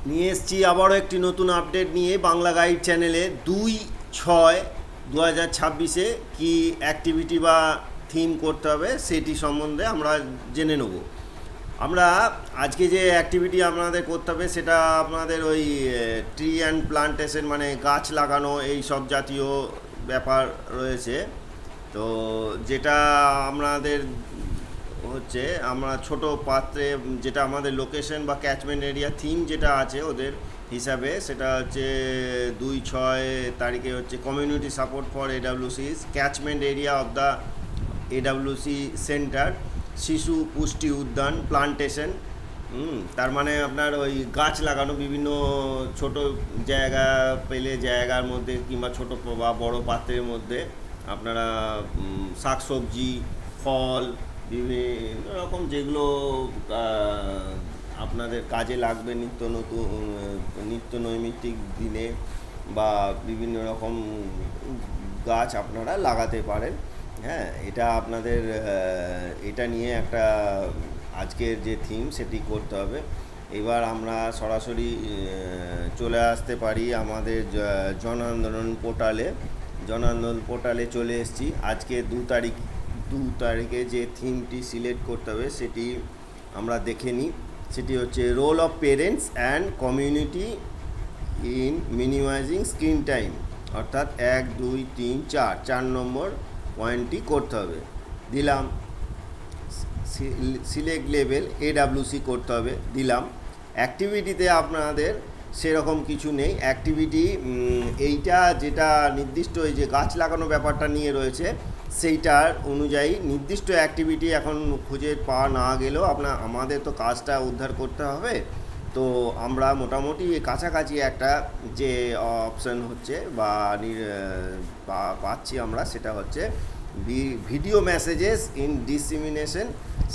নিয়ে এসেছি আবারও একটি নতুন আপডেট নিয়ে বাংলা গাইড চ্যানেলে 2/6/2026-এ কি অ্যাক্টিভিটি বা থিম করতে হবে সেটি সম্বন্ধে আমরা জেনে নেব। আমরা আজকে যে অ্যাক্টিভিটি আপনাদের করতে হবে সেটা আপনাদের ওই ট্রি অ্যান্ড প্লান্টেশন মানে গাছ লাগানো এই সব জাতীয় ব্যাপার রয়েছে। তো যেটা আমাদের হচ্ছে আমরা ছোট পাত্রে যেটা আমাদের লোকেশন বা ক্যাচমেন্ট এরিয়া থিম যেটা আছে ওদের হিসাবে সেটা হচ্ছে 2/6 হচ্ছে কমিউনিটি সাপোর্ট ফর এডাব্লিউসিস catchment area of the AWC centre শিশু পুষ্টি উদ্যান প্লান্টেশন। তার মানে আপনার ওই গাছ লাগানো বিভিন্ন ছোট জায়গা পেলে জায়গার মধ্যে কিংবা ছোট বা বড় পাত্রের মধ্যে আপনারা শাকসবজি ফল বিভিন্ন রকম যেগুলো আপনাদের কাজে লাগবে নিত্য নৈমিত্তিক দিনে বা বিভিন্ন রকম গাছ আপনারা লাগাতে পারেন। হ্যাঁ, এটা আপনাদের এটা নিয়ে একটা আজকের যে থিম সেটি করতে হবে। এবার আমরা সরাসরি চলে আসতে পারি আমাদের জন আন্দোলন পোর্টালে চলে এসেছি। আজকে 2 তারিখে যে থিমটি সিলেক্ট করতে হবে সেটি আমরা দেখে নিই। সেটি হচ্ছে role of parents and community in minimising screen time, অর্থাৎ 1 2 3 4 নম্বর পয়েন্টটি করতে হবে। দিলাম সিলেক্ট লেভেল এডাব্লিউসি করতে হবে, দিলাম। অ্যাক্টিভিটিতে আপনাদের সেরকম কিছু নেই। অ্যাক্টিভিটি এইটা যেটা নির্দিষ্ট এই যে গাছ লাগানো ব্যাপারটা নিয়ে রয়েছে সেইটার অনুযায়ী নির্দিষ্ট অ্যাক্টিভিটি এখন খুঁজে পাওয়া না গেলেও আমাদের তো কাজটা উদ্ধার করতে হবে। তো আমরা মোটামুটি কাছাকাছি একটা যে অপশান হচ্ছে বা পাচ্ছি আমরা সেটা হচ্ছে video messages in dissemination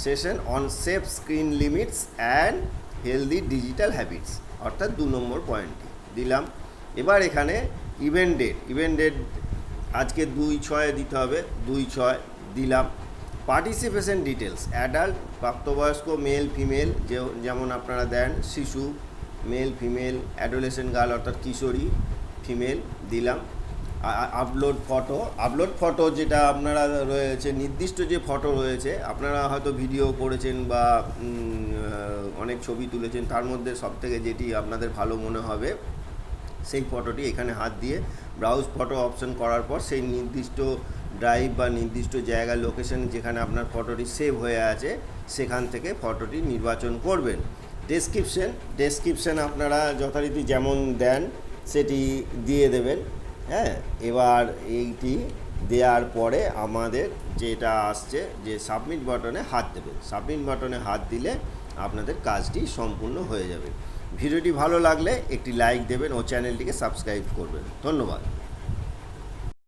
session on safe screen limits and healthy digital habits, অর্থাৎ 2 নম্বর পয়েন্টটি দিলাম। এবার এখানে ইভেন্ট ডেট আজকে 2/6 দিতে হবে, 2/6 দিলাম। পার্টিসিপেশন ডিটেলস অ্যাডাল্ট প্রাপ্তবয়স্ক মেল ফিমেল যেমন আপনারা দেন, শিশু মেল ফিমেল, অ্যাডোলেসেন্ট গার্ল অর্থাৎ কিশোরী ফিমেল দিলাম। আপলোড ফটো যেটা আপনারা রয়েছে নির্দিষ্ট যে ফটো রয়েছে আপনারা হয়তো ভিডিও করেছেন বা অনেক ছবি তুলেছেন, তার মধ্যে সবথেকে যেটি আপনাদের ভালো মনে হবে সেই ফটোটি এখানে হাত দিয়ে ব্রাউজ ফটো অপশন করার পর সেই নির্দিষ্ট ড্রাইভ বা নির্দিষ্ট জায়গার লোকেশন যেখানে আপনার ফটোটি সেভ হয়ে আছে সেখান থেকে ফটোটি নির্বাচন করবেন। ডেসক্রিপশন আপনারা যথারীতি যেমন দেন সেটি দিয়ে দেবেন। হ্যাঁ, এবার এইটি দেওয়ার পরে আমাদের যেটা আসছে যে সাবমিট বাটনে হাত দেবেন। সাবমিট বাটনে হাত দিলে আপনাদের কাজটি সম্পূর্ণ হয়ে যাবে। ভিডিওটি ভালো লাগলে একটি লাইক দেবেন ও চ্যানেলটিকে সাবস্ক্রাইব করবেন। ধন্যবাদ।